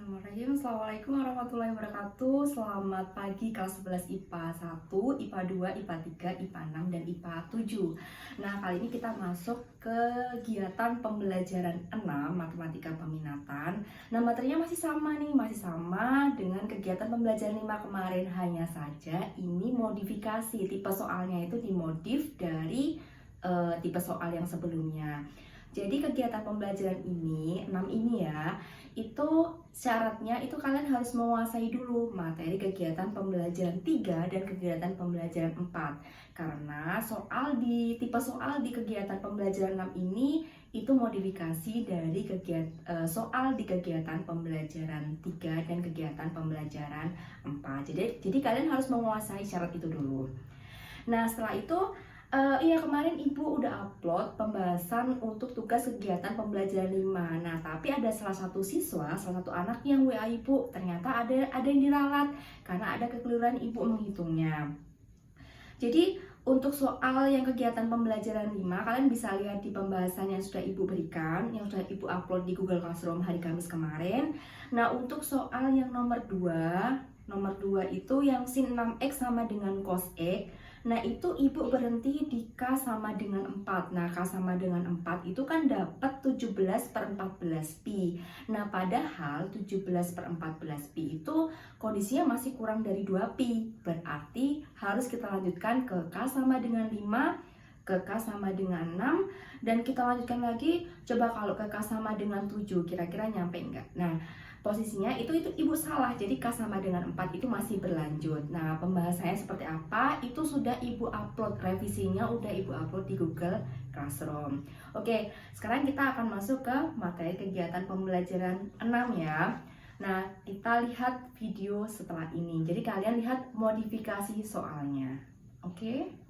Bismillahirrahmanirrahim. Assalamualaikum warahmatullahi wabarakatuh. Selamat pagi kelas 11 IPA 1, IPA 2, IPA 3, IPA 6, dan IPA 7. Nah, kali ini kita masuk ke kegiatan pembelajaran 6 Matematika Peminatan. Nah, materinya masih sama nih, masih sama dengan kegiatan pembelajaran 5 kemarin. Hanya saja ini modifikasi, tipe soalnya itu dimodif dari tipe soal yang sebelumnya. Jadi kegiatan pembelajaran ini, 6 ini ya, itu syaratnya itu kalian harus menguasai dulu materi kegiatan pembelajaran 3 dan kegiatan pembelajaran 4. Karena tipe soal di kegiatan pembelajaran 6 ini itu modifikasi dari soal di kegiatan pembelajaran 3 dan kegiatan pembelajaran 4. Jadi kalian harus menguasai syarat itu dulu. Nah, setelah itu iya, kemarin Ibu udah upload pembahasan untuk tugas kegiatan pembelajaran 5. Nah, tapi ada salah satu anak yang WA Ibu, ternyata ada yang diralat karena ada kekeliruan Ibu menghitungnya. Jadi, untuk soal yang kegiatan pembelajaran 5, kalian bisa lihat di pembahasan yang sudah Ibu berikan, yang sudah Ibu upload di Google Classroom hari Kamis kemarin. Nah, untuk soal yang nomor 2 itu yang sin 6x sama dengan cos x. Nah, itu Ibu berhenti di K sama dengan 4. Nah, K sama dengan 4 itu kan dapat 17/14 pi. Nah, padahal 17/14 pi itu kondisinya masih kurang dari 2 pi. Berarti harus kita lanjutkan ke K sama dengan 5, ke K sama dengan 6, dan kita lanjutkan lagi. Coba kalau ke K sama dengan 7, kira-kira nyampe enggak? Nah, posisinya itu Ibu salah, jadi K sama dengan 4 itu masih berlanjut. Nah, pembahasannya seperti apa itu sudah Ibu upload, revisinya udah Ibu upload di Google Classroom. Oke, sekarang kita akan masuk ke materi kegiatan pembelajaran 6 ya. Nah, kita lihat video setelah ini, jadi kalian lihat modifikasi soalnya. Oke.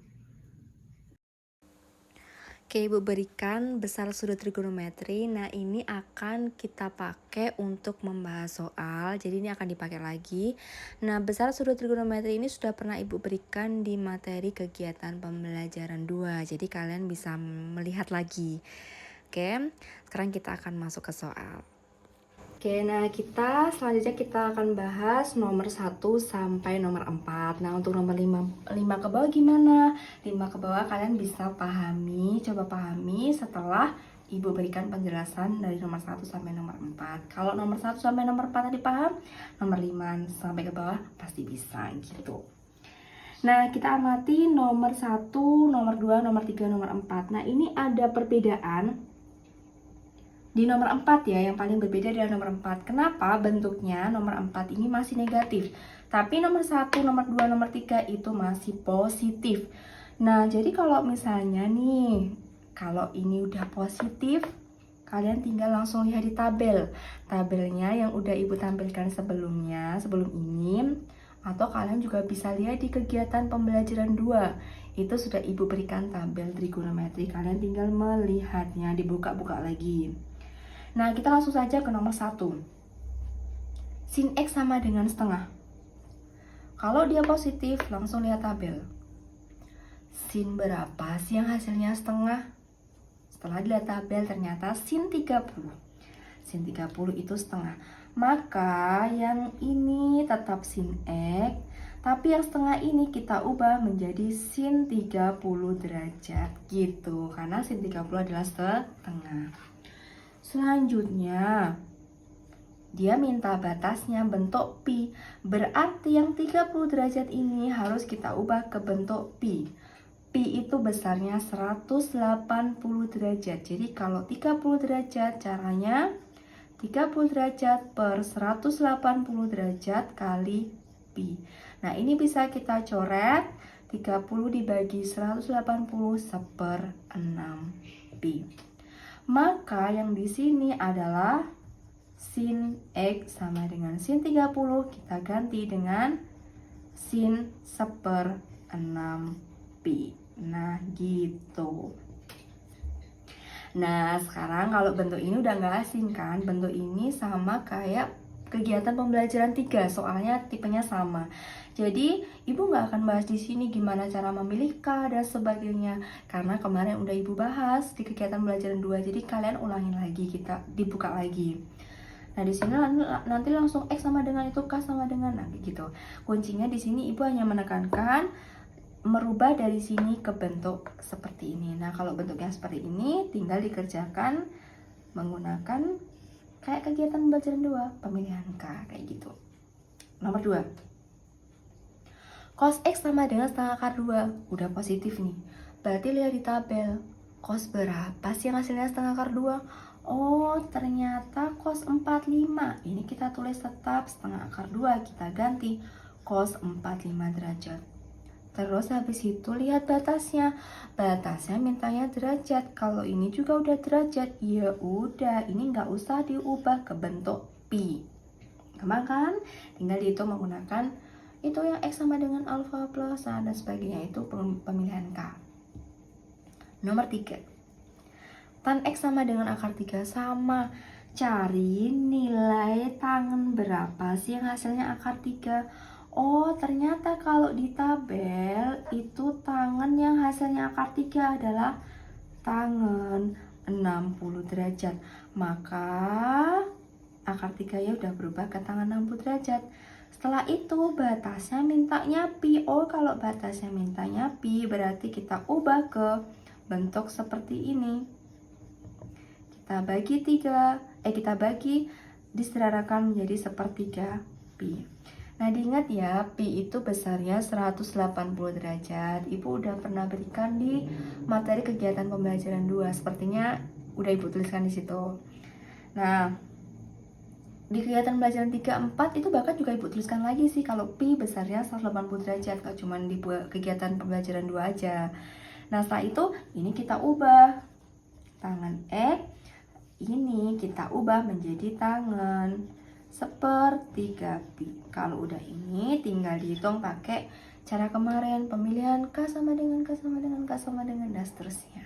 Oke, Ibu berikan besar sudut trigonometri. Nah, ini akan kita pakai untuk membahas soal. Jadi ini akan dipakai lagi. Nah, besar sudut trigonometri ini sudah pernah Ibu berikan di materi kegiatan pembelajaran 2. Jadi kalian bisa melihat lagi. Oke, sekarang kita akan masuk ke soal. Oke, nah selanjutnya kita akan bahas nomor 1 sampai nomor 4. Nah, untuk nomor 5 ke bawah gimana? 5 ke bawah kalian bisa coba pahami setelah Ibu berikan penjelasan dari nomor 1 sampai nomor 4. Kalau nomor 1 sampai nomor 4 tadi paham, nomor 5 sampai ke bawah pasti bisa gitu. Nah, kita amati nomor 1, nomor 2, nomor 3, nomor 4. Nah, ini ada perbedaan di nomor 4 ya, yang paling berbeda adalah nomor 4. Kenapa bentuknya nomor 4 ini masih negatif, tapi nomor 1, nomor 2, nomor 3 itu masih positif. Nah, jadi kalau misalnya nih, kalau ini udah positif, kalian tinggal langsung lihat di tabelnya yang udah Ibu tampilkan sebelum ini, atau kalian juga bisa lihat di kegiatan pembelajaran 2. Itu sudah Ibu berikan tabel trigonometri, kalian tinggal melihatnya, dibuka-buka lagi. Nah, kita langsung saja ke nomor 1. Sin X sama dengan setengah. Kalau dia positif, langsung lihat tabel. Sin berapa sih yang hasilnya setengah? Setelah dilihat tabel, ternyata sin 30. Sin 30 itu setengah. Maka yang ini tetap sin X, tapi yang setengah ini kita ubah menjadi sin 30 derajat gitu. Karena sin 30 adalah setengah. Selanjutnya, dia minta batasnya bentuk pi. Berarti yang 30 derajat ini harus kita ubah ke bentuk pi. Pi itu besarnya 180 derajat. Jadi kalau 30 derajat, caranya 30 derajat per 180 derajat kali pi. Nah, ini bisa kita coret. 30 dibagi 180 1/6 pi. Maka yang di sini adalah sin X sama dengan sin 30, kita ganti dengan sin 1/6 pi. Nah, gitu. Nah, sekarang kalau bentuk ini udah nggak asing kan? Bentuk ini sama kayak kegiatan pembelajaran 3, soalnya tipenya sama. Jadi, Ibu nggak akan bahas di sini gimana cara memilih K dan sebagainya, karena kemarin udah Ibu bahas di kegiatan pembelajaran 2. Jadi, kalian ulangin lagi, kita dibuka lagi. Nah, di sini nanti langsung X sama dengan itu, K sama dengan, nah gitu. Kuncinya di sini Ibu hanya menekankan merubah dari sini ke bentuk seperti ini. Nah, kalau bentuknya seperti ini tinggal dikerjakan menggunakan kayak kegiatan pembelajaran 2, pemilihan K kayak gitu. Nomor 2. Cos X sama dengan setengah akar 2. Udah positif nih. Berarti lihat di tabel. Cos berapa sih yang hasilnya setengah akar 2? Oh, ternyata cos 45. Ini kita tulis tetap setengah akar 2. Kita ganti cos 45 derajat. Terus habis itu lihat batasnya. Batasnya mintanya derajat. Kalau ini juga udah derajat, ya udah, ini nggak usah diubah ke bentuk pi. Gampang kan? Tinggal dihitung menggunakan itu yang X sama dengan alfa plus dan sebagainya, itu pemilihan K. Nomor 3. Tan X sama dengan akar 3 sama. Cari nilai tangen berapa sih yang hasilnya akar 3. Oh, ternyata kalau di tabel itu tangen yang hasilnya akar 3 adalah tangen 60 derajat. Maka akar 3 ya udah berubah ke tangen 60 derajat. Setelah itu batasnya mintanya pi. Oh, kalau batasnya mintanya pi berarti kita ubah ke bentuk seperti ini. Kita bagi 3, kita bagi disedarakan menjadi sepertiga pi. Nah, diingat ya, pi itu besarnya 180 derajat. Ibu udah pernah berikan di materi kegiatan pembelajaran 2. Sepertinya udah Ibu tuliskan di situ. Nah, di kegiatan pembelajaran 3, 4 itu bahkan juga Ibu tuliskan lagi sih kalau pi besarnya 180 derajat, kalau cuma di kegiatan pembelajaran 2 aja. Nah, setelah itu ini kita ubah tangan X, ini kita ubah menjadi tangan sepertiga pi. Kalau udah ini tinggal dihitung pakai cara kemarin, pemilihan K sama dengan K sama dengan K sama dengan dan seterusnya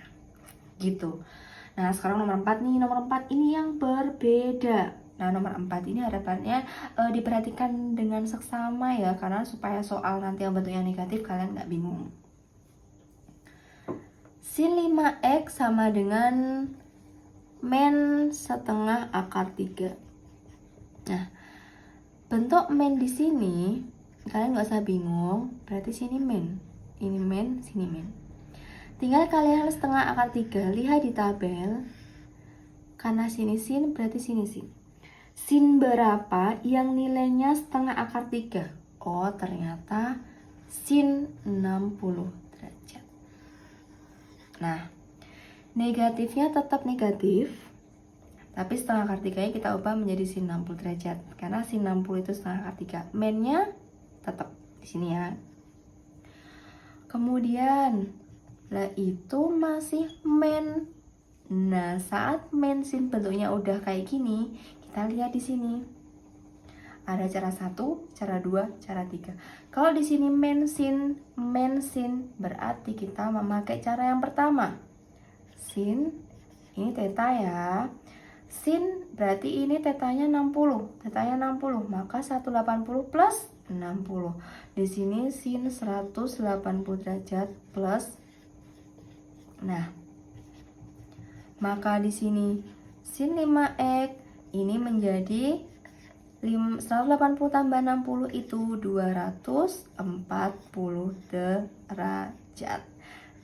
gitu. Nah, sekarang nomor 4 nih. Nomor 4 ini yang berbeda. Nah, nomor 4 ini harapannya diperhatikan dengan seksama ya, karena supaya soal nanti yang bentuknya negatif kalian nggak bingung. Sin 5X sama dengan men setengah akar 3. Nah, bentuk men di sini kalian nggak usah bingung, berarti sini men, ini men, sini men. Tinggal kalian setengah akar 3, lihat di tabel. Karena sini sin, berarti sini sin. Sin berapa yang nilainya setengah akar 3? Oh, ternyata sin 60 derajat. Nah, negatifnya tetap negatif, tapi setengah akar 3 nya kita ubah menjadi sin 60 derajat. Karena sin 60 itu setengah akar 3. Men-nya tetap di sini ya. Kemudian, lah itu masih men. Nah, saat men sin bentuknya udah kayak gini, kita lihat di sini. Ada cara 1, cara 2, cara 3. Kalau di sini men sin, berarti kita memakai cara yang pertama. Sin, ini theta ya. Sin berarti ini tetanya 60. Tetanya 60, maka 180 plus 60. Di sini sin 180 derajat plus. Nah, maka di sini sin 5x ini menjadi 180 tambah 60 itu 240 derajat.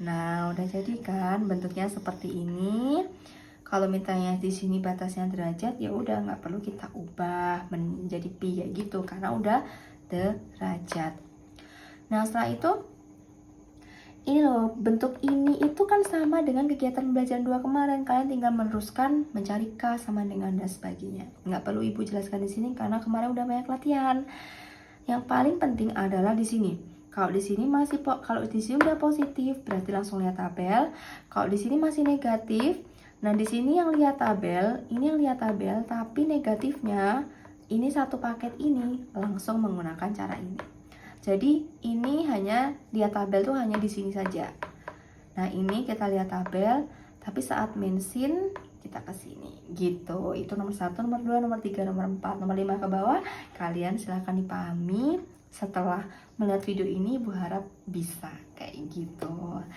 Nah, udah jadi kan bentuknya seperti ini. Kalau mintanya di sini batasnya derajat, ya udah nggak perlu kita ubah menjadi pi kayak gitu karena udah derajat. Nah, setelah itu ini loh, bentuk ini itu kan sama dengan kegiatan pembelajaran 2 kemarin. Kalian tinggal meneruskan mencari K sama dengan dan sebagainya. Nggak perlu Ibu jelaskan di sini karena kemarin udah banyak latihan. Yang paling penting adalah di sini. Kalau di sini kalau di sini udah positif, berarti langsung lihat tabel. Kalau di sini masih negatif, nah di sini yang lihat tabel, ini yang lihat tabel, tapi negatifnya ini satu paket ini langsung menggunakan cara ini. Jadi ini hanya lihat tabel tuh hanya di sini saja. Nah, ini kita lihat tabel, tapi saat mensin kita ke sini gitu. Itu nomor 1, nomor 2, nomor 3, nomor 4, nomor 5 ke bawah. Kalian silahkan dipahami. Setelah melihat video ini, Ibu harap bisa kayak gitu.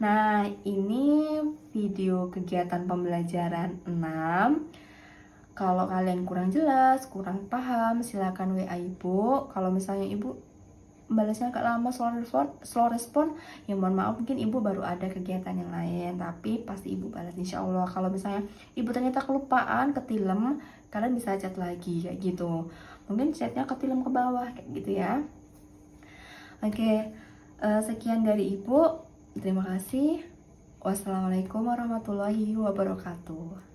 Nah, ini video kegiatan pembelajaran 6. Kalau kalian kurang jelas, kurang paham, silakan WA ibu. Kalau misalnya ibu balasnya agak lama, slow respon, ya mohon maaf, mungkin ibu baru ada kegiatan yang lain, tapi pasti ibu balas insya Allah. Kalau misalnya ibu ternyata kelupaan, ketilem, kalian bisa chat lagi kayak gitu, mungkin chatnya ketilem ke bawah kayak gitu ya. Oke, sekian dari ibu, terima kasih. Wassalamualaikum warahmatullahi wabarakatuh.